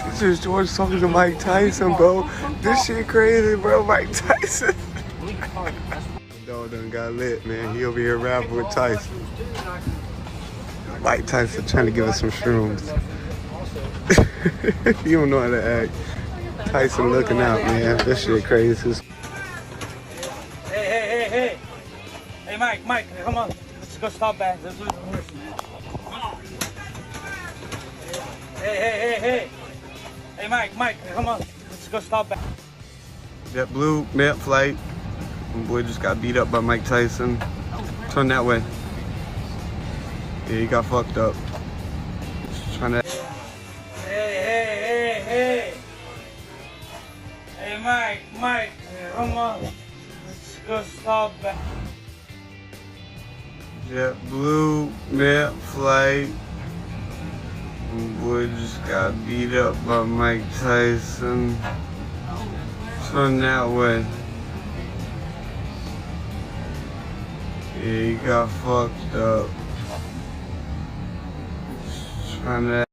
This is George talking to Myke Tyson, bro. This shit crazy, bro. Myke Tyson. Dog done got lit, man. He over here rapping with Tyson. Myke Tyson trying to give us some shrooms. He don't know how to act. Tyson looking out, man. This shit crazy. Hey, Myke, come on. Let's go stop that. Let's lose the horse. Hey, Myke, come on. Let's go stop that. JetBlue, mid flight. My boy just got beat up by Myke Tyson. Turn that way. Yeah, he got fucked up. Just trying to. Hey, Myke, come on. Let's go stop that. JetBlue, mid flight. My boy just got beat up by Myke Tyson. Turn that way. Yeah, he got fucked up. Just trying to